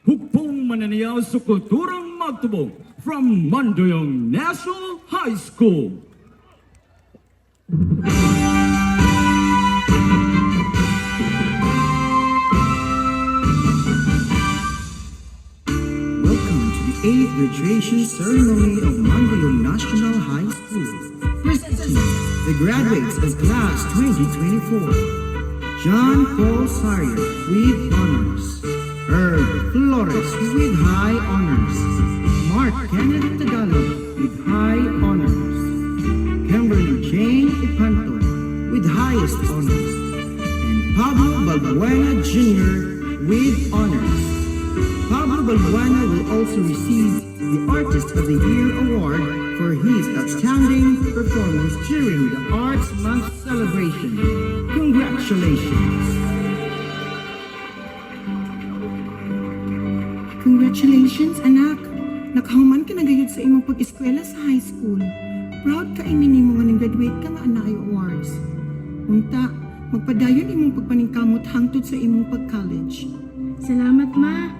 hukpong mananayaw sa kulturang magtubong from Mandaluyong National High School. Welcome to the 8th graduation ceremony of Mandaluyong National High School. Presenting the graduates of class 2024. John Paul Sarier with honors. Herb Flores with high honors. Mark Kenneth Tagalog with high honors. Kimberly Jane Ipanto with highest honors. And Pablo Balbuena Jr. with honors. Pablo Balbuena will also receive the Artist of the Year Award for his outstanding performance during the Arts Month celebration. Congratulations! Congratulations, anak! Nakahuman ka na gayud sa imong pag-eskwela sa high school. Proud ka imi nimo nga nang-graduate ka nga anay awards. Unta, magpadayon imong pagpaningkamot hangtod sa imong pag-college. Salamat, ma.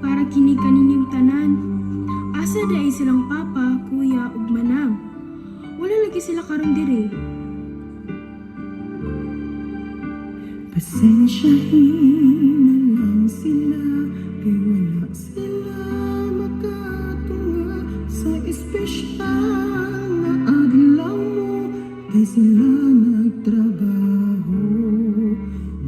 Para kini kaninyong tanan. Asa dai silang papa, kuya, ug manang. Wala lagi sila karon diri. Pasensyahin na lang sila, kay wala sila makatunga sa espesyal na adlaw mo. Kay sila nagtrabaho,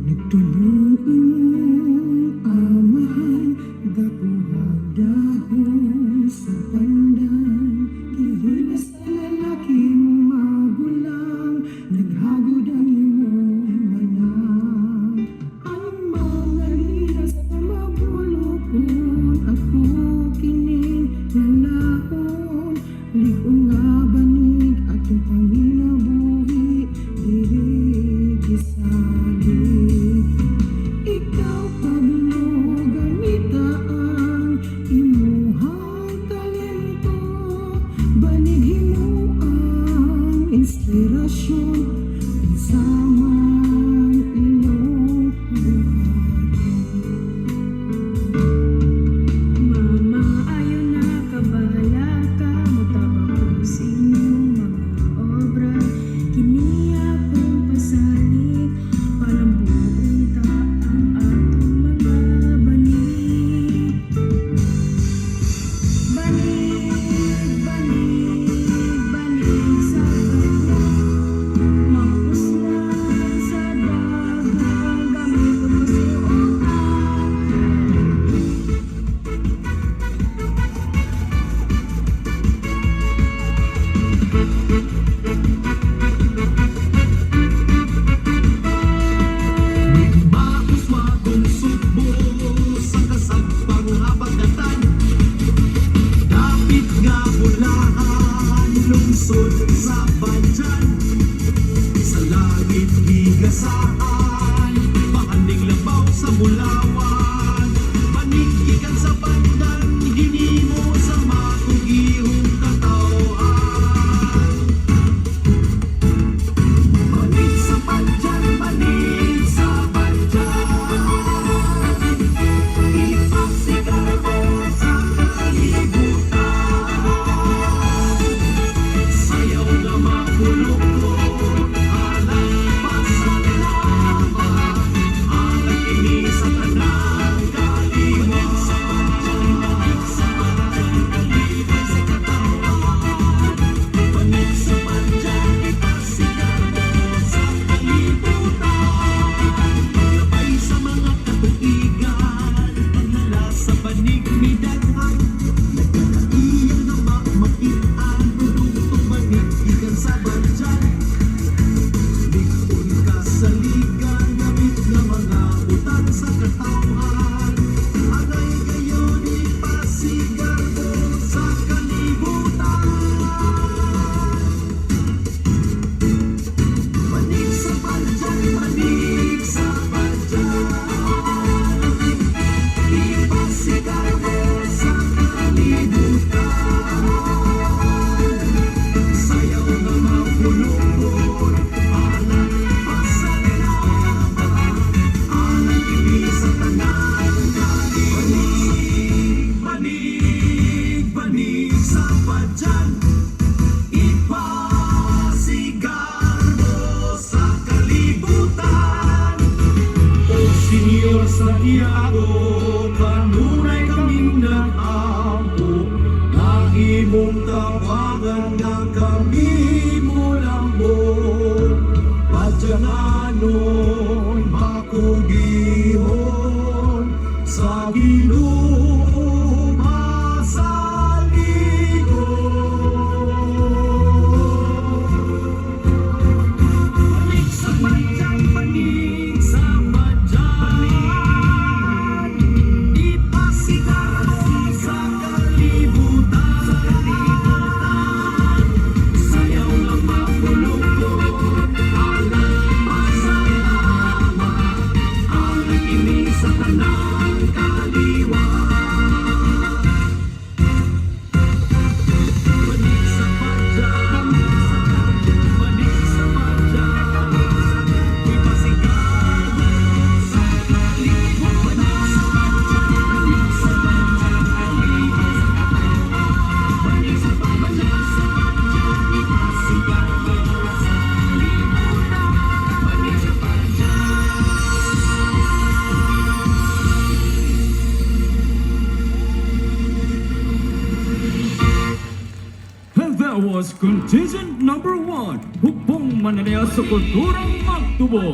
nagtulong imong amahan, gapuhag dahon sa pandan. Kihilas na lalaki mong magulang, naghagod ang imong manang. Ang mga linas na mabulokon, ako kining nanahon. Likon nga banig atong panginabuhi, diri gisalig. Ikaw Pablo, gamita ang imuhang talento, banighin mo ang inspirasyon sa mga inyong buhay. Mama, Pagiluma sa ligo. Balik sa badyang, balik sa badyan. Ipasigaw sa kalibutan. Sayaw ng mapulugod, alat pasalamat. Ang nag-ibig sa tanang kaliwa. Balik sa badyan, balik sa badyan. Ipasigaw sa kalibutan. Balik sa badyan, balik sa badyan. Balik sa badyan, ipasigaw sa kalibutan. Balik sa badyan. And that was contingent number 1, Hukbong Mananaya sa Kulturang Magtubo.